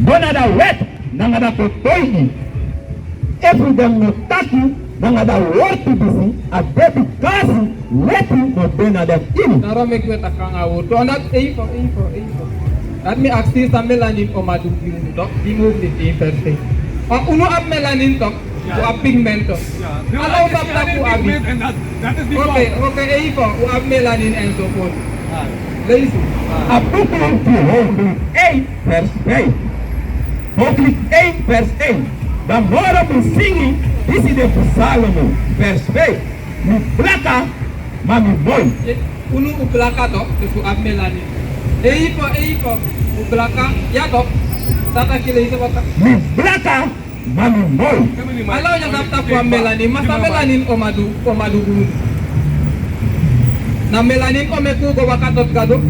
Dona da wet, nanga da totoini. Every dem no taki, nanga da wortu bisi, a debi kasi, leti no bena dem ini. Daarom ik weet dat kan houden. Toen dat even. Dat me actie sa Melanine oma doen die moet toch? Die moet niet in per se. Maar uno ab Melanine toch? U ab pigment toch? Allow dat dat u ab. Oké, even. U ab Melanine enzovoort. Lees u. Apocalypse hoofdstuk 1 vers 1. Hoofdstuk 1 vers 1. Dan morgen we zingen, dit is de Salomo, vers 2. Mi plaka, maar mi mooi. Uno u plaka toch? Dus u ab Melanine. Even. U plaka, ja toch? Dat ik lezen wat. Mi plaka, maar mi mooi. Allow je dat voor Melanine, maar sa Melanine omadu gulu. Na Melanine ome kugo wakatot gado.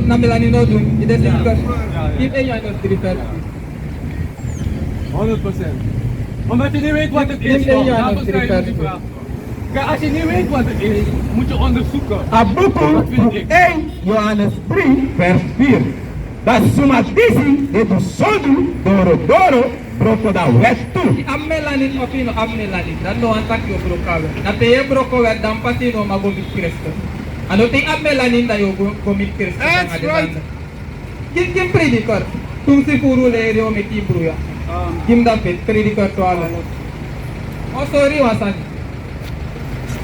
Na Melanine no doen. It is because give a young 100%. Omdat je niet weet wat het is, kijk, als je niet weet wat het is, moet je onderzoeken. Abuku 1 Johannes 3 vers 4. Dat sumatisi het sodu doro broko da wet toe. Am Melanine of no am Melanine. Dat no antak yo broka we. Dat je broko wet dan pasi no mago mit Christo. Ano ting am Melanine da yo go mit Christo. That's right. Kim predikor. Tum si puro le yo met Hebrew. Kim da pet predikor to ala. Oh sorry wasan.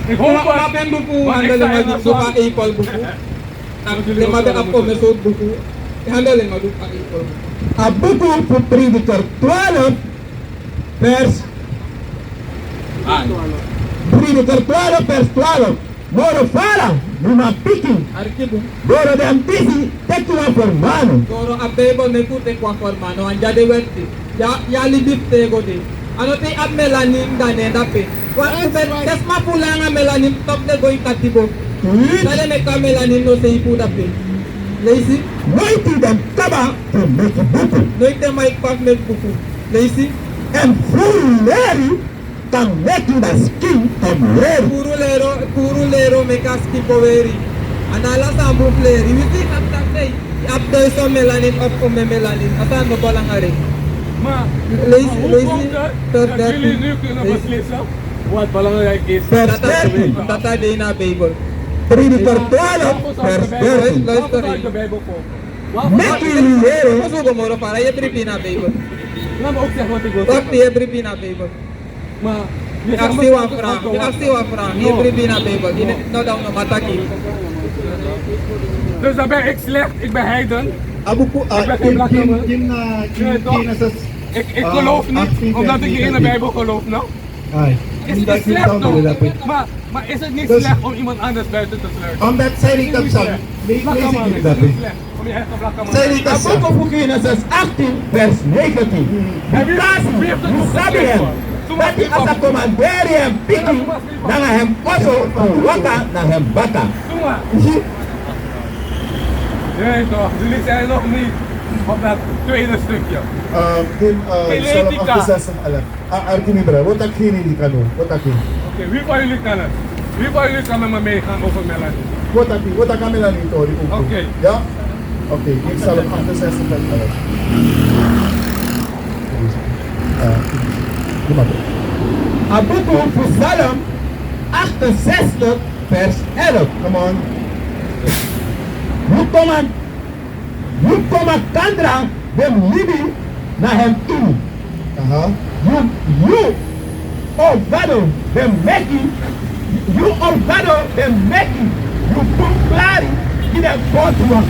Ik Kung hoop ako pen buku handle mo duka equal buku. Le mabe apo mesod buku. Handle mo duka equal. Abuku voor prediker 12 vers 12. Moro fala, numa piki. Arkibu. Moro dem pisi, teku wa formano. Goro a Bijbel me kute kwa formano anja de wetti. Ya libite gode. Ano te ab Melanine dane dape. Wa ube kes ma pulanga Melanine top de goy katibo. Dale me ka Melanine no sei pu dape. Lazy. Noiti dem kaba to make a buku. Noite mai pak me buku. Lazy. En fuleri kan make the skin temporary. Puru lero me kaski poveri. Anala sa bufleri. Witi kaptak day. Abdo so Melanine op me Melanine. Asan mo balang are. Maar, Lazy. jullie nu kunnen beslissen wat belangrijk is. Vers 13. Tata de na Bijbel. Prediker 12 vers 13. Luister de hier. Bijbel voor. Make you leren. Maso gomoro para je bribi na Bijbel. Laat me ook zeggen wat ik wil Pak zeggen. je bribi na Bijbel. Maar, je Ik zegt actie wa vraag. Ik actie wa vraag. Je bribi na Bijbel. No down no mataki. Dus dan ben ik slecht, ik ben heiden. Abuku, Ik ben geen blakke man. Genesis. Ik geloof niet, omdat ik niet in de Bijbel geloof, nou. Ay, Is het slecht toch? Maar is het niet Dus- slecht om iemand anders buiten te sluiten? Omdat zij niet dat zal. Lees Blakke man, ik is dat het niet slecht om je echt een blakke man Zij te niet dat zal. Abuku voor Genesis 18 vers 19. Kasi, sabi hem, dat hij als een commandere hem piki, dan hem koso van waka naar hem baka. Doe maar. Nee toch, jullie zijn nog niet op dat tweede stukje. Salom 8:11. Arkinibra, wat ik geen idee kan doen. Wat ik Oké, wie van jullie kan het? Wie van jullie kan met me meegaan over Melanine? wat ik aan Melanine tori. Oké. Ja? Oké, ik Salom 8:11. Doe maar. Abuku voor Psalm 68 vers 11. Come on. You come kandra dem libi na hem in. Aha. You orgado dem making. You orgado dem making. You put clari in the courtroom.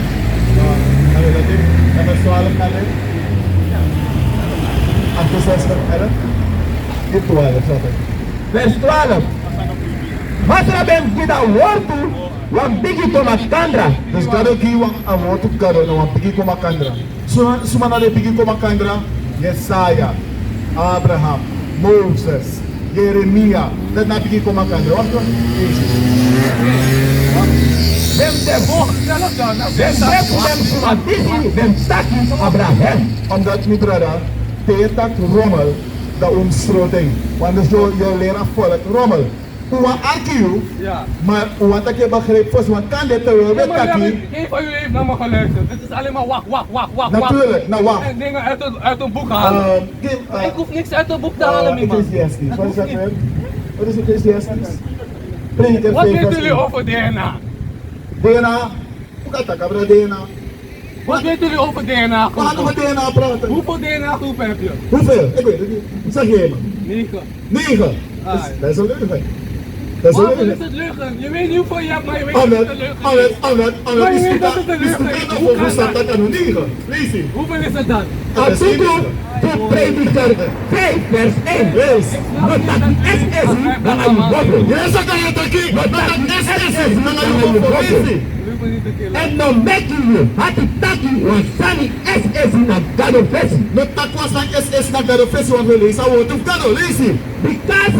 Ano natin? Ano soalan natin? 8:11. Ito wala sa atin. Vers 12. Masra bem kita wortu wan bigi toma kandra. Dus gado ki wang amoto gado na wang pigi ko makandra. Sumana de pigi ko makandra. Yesaya, Abraham, Moses, Jeremia. Dat na pigi ko makandra. Wat ko? Dem devo. Dem devo dem sumatisi dem staki Abraham. Omdat mi brada, teetak rommel da omstroting. Want dus je leren volk rommel. Uwa arkiu, Ja. maar uwa tak je begreep vast, want kan dit er Ja, maar taki? één van jullie heeft naar me geluisterd. Het is alleen maar wacht. Natuurlijk, nou wacht. En dingen uit een boek halen. Ik hoef niks uit een boek te halen, man. Ecclesiastes, wat is dat weer? Wat is Ecclesiastes? Prediker Wat 5 weten vers jullie 1. over DNA? DNA? Hoe gaat dat, cabra DNA? Wat weten jullie over DNA? We gaan over DNA praten. Hoeveel DNA-groepen heb je? Hoeveel? Ik weet het niet. Zeg je man. 9. 9. Ah. Dat is een leugen. Dat is een Waarom is leugen. het leugen? Je weet niet hoeveel je hebt, maar je weet dat het een leugen is. Ahmed. Maar je weet dat het een leugen is. Hoe kan staat dat? dat aan 9? Lees je. Hoeveel is het dan? Artikel to Prediker 5 vers 1. Lees. Not that SS, dan aan je bobbel. Yes, ik kan je taki. Dat SS is. Dan ga je op lees je. Lukt me niet een keer. En dan make you, hati taki, was sani SS na gado versie. Met tak was dan SS naar de fest want we lezen. Wat doe ik lees je. Because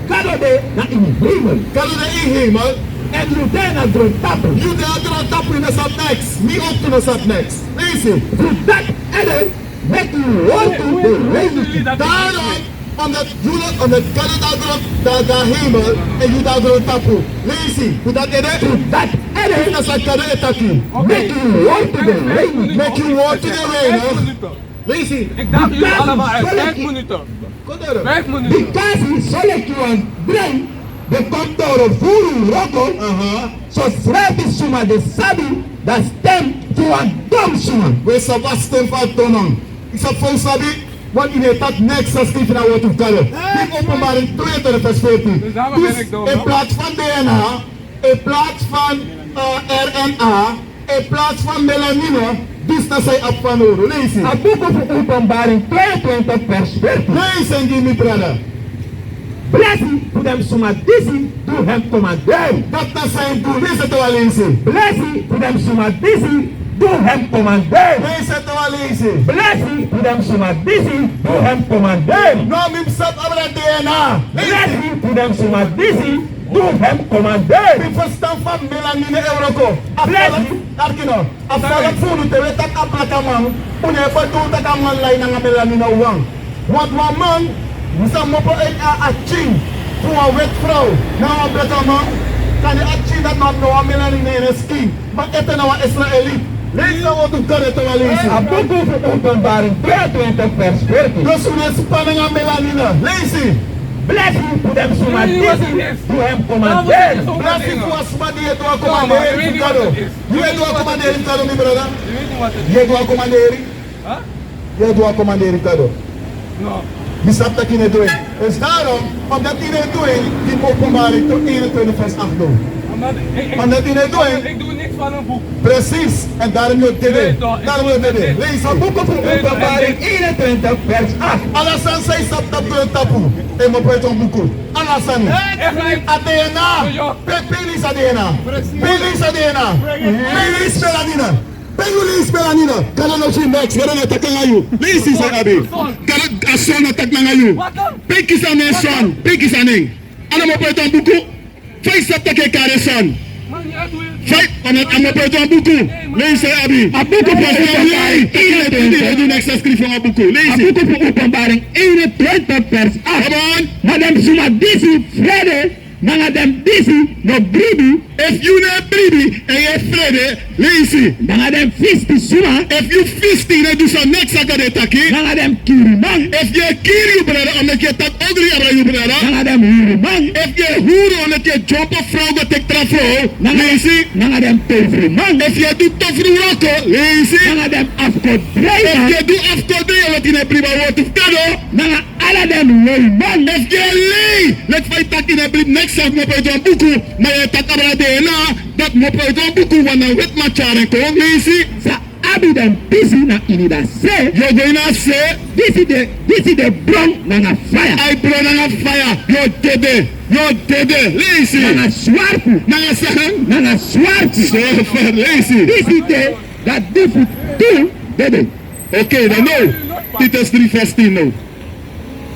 gado de na in hemel. Kan je de hemel? En you then na dron tapu. You de andere tap in de sap next. Niet op to de sap next. Lees je. To that end, make you want to the reality. Daarom, omdat jullie, omdat kan je daar hemel en je daar tapu. Lees je. Hoe dat is het? To that En end, dat is het kan je taki. make you want to the reality. Make you want to the rain. 5 minuten. Lees je. Ik dacht jullie allemaal uit. 5 minuten. Kom daar. 5 minuten. Because he select you and bring the contour of Furu Roko, so Srabi Suma de Sabi, that stem to a dumb Suma. We sabastem van tonon. Ik zou vol sabi, want in het tak next als die van wat opkallen. Die openbaring 22 vers 14. Dus daarom ben ik dom, in hoor. plaats van DNA, in plaats van RNA, in plaats van melanine, dus dat zij op van oren. Lees je. A boek of openbaring 22 vers 14. Lees en give me brada. Blessing to them Suma Disi, to hem commander. Dat dat zijn doel. Lees het wel lezen. Blessing to them Suma Disi, to hem commander. Lees het wel lezen. Blessing to them Suma Disi, to hem commander. Nou, mim zat op het DNA. Lees het. Blessing to them Suma Disi, to hem commander. Ik verstand van melanine euroko. Arkino, afvallen voelen te weten dat aplaka man. Une betul tak man lain na melanine uang. Want mijn man, bisa mopo a ching voor een wet vrouw. Nou een beter man, kan je a ching dat man no melanine in een skin. Maar eten nou een Israëliet. Lees nou wat u kan het wel lezen. A boek of openbaring 22 vers 14. Dus een spanning aan melanine. Lees je. Blessing to them Suma Je weet niet wat het Disi, is. to hem Waarom commander. is het zo? Blessing voor Asmadi, je doet maar je commanderen weet in niet wat kado. het is. Je weet doet commanderen in kado, mijn brother. Je weet niet wat het is. Je doet commanderen. Huh? Je doet commanderen in kado. No. Die snapt dat je niet doet. Dus daarom, omdat je niet doet, die openbaring tot 21 vers 8 doen. Omdat je niet doet, Ik doe niks van een boek. precies. En daarom je dit. Nee, toch, Daarom je dit. Lees A het. boek of openbaring 21 vers 8. Alasan zij snapt dat je tapu. En mijn poët een boek. Alasan. Echt niet. ADNA. Pelis ADNA. Pelis ADNA. Pelis melanina. Pelis melanina. Kalau nak si Max, kalau nak tak ngayu. Lees is abi. Kalau ason nak tak ngayu. Wat dan? Peki sa nation. Peki sa ning. Ano mo poët een boek? Fai sa tak kare son. Man, je uit hoe je... Fai ano mo poët een boek? Lees abi. A boek of openbaring. Ik doe niks aan schrijven van een boek. Lees A boek of openbaring 21 vers 8. Come on. Madam Suma Disi, Frede, nanga dem Disi, no bribi, If you not bribi en je vrede, lees je. nanga dem fisti Suma, If you fisting en doe zo niks aan de taki. nanga dem kiriman, If je kill you brother, omdat je tak ogri abra you brother. nanga dem huriman, If je hoer omdat je jump op vrouw go tek trafo, lees je. nanga dem tevriman, If je doet tofru roko, lees je. nanga dem If afkodreina, je doet afkodre wat in een briba wordt of kado. nanga ala dem loiman, If je lei, let fight tak in een brib next af mopo ito ang buku, maar je tak abra DNA, dat mopo ito ang buku wana wet macharen ko, lees je. sa abi dem pisi na inida se, You're going to say, this is the bron nanga fire, I brought on fire. You're dead. You're dead. Lazy. nanga swarfu, Nanga sahan. nanga swarfu, So far, lazy. this is the, that different do, baby. Okay, dan nou. Titus 3 vers 10 nou.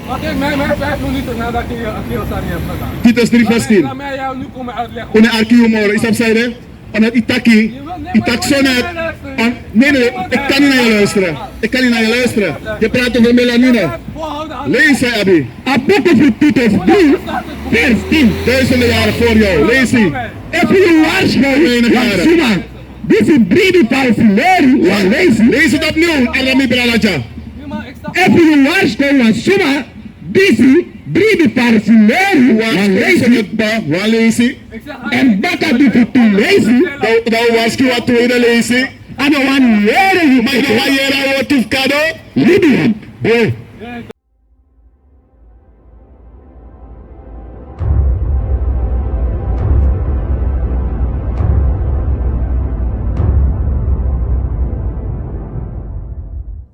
Oké, mijn 5 minuten nadat je Akil-san hebt gedaan. Titus 3 vers 10. Laat mij jou nu komen uitleggen. Une arkiyo moro. Isap sayde. Omdat itaki. Itak zo net. Nee, nee. Ik kan niet naar je luisteren. Ik kan niet naar je luisteren. Je praat over melanine. Lees hij, Abi. A book of Titus 3, vers 10. Duizenden jaren voor jou. Lees die. Even je waarschuwen, want Suma, deze bribi van Fileri, want Lees het opnieuw, Arami Brada. even je waarschuwen, want Suma, deze bribi van Fileri, Waar lees je? en baka die te lezen, Dan waarschuw wat tweede lees je. en dan wanneer je Maar je nog hier aan wat kado? Libyan,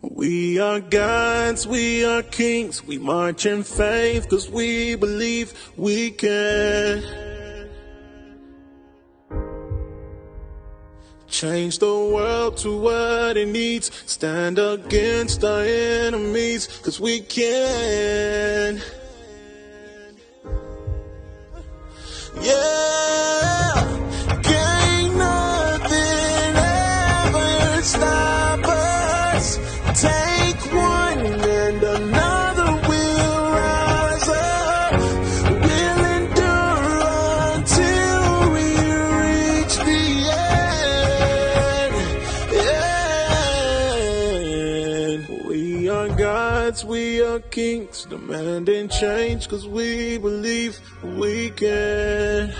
We are gods, we are kings, we march in faith, cause we believe we can change the world to what it needs, stand against our enemies, cause we can. Yeah, can't nothing ever stop us. Take one and another will rise up. We'll endure until we reach the end. We are gods, we are kings, demanding change, cause we believe we can.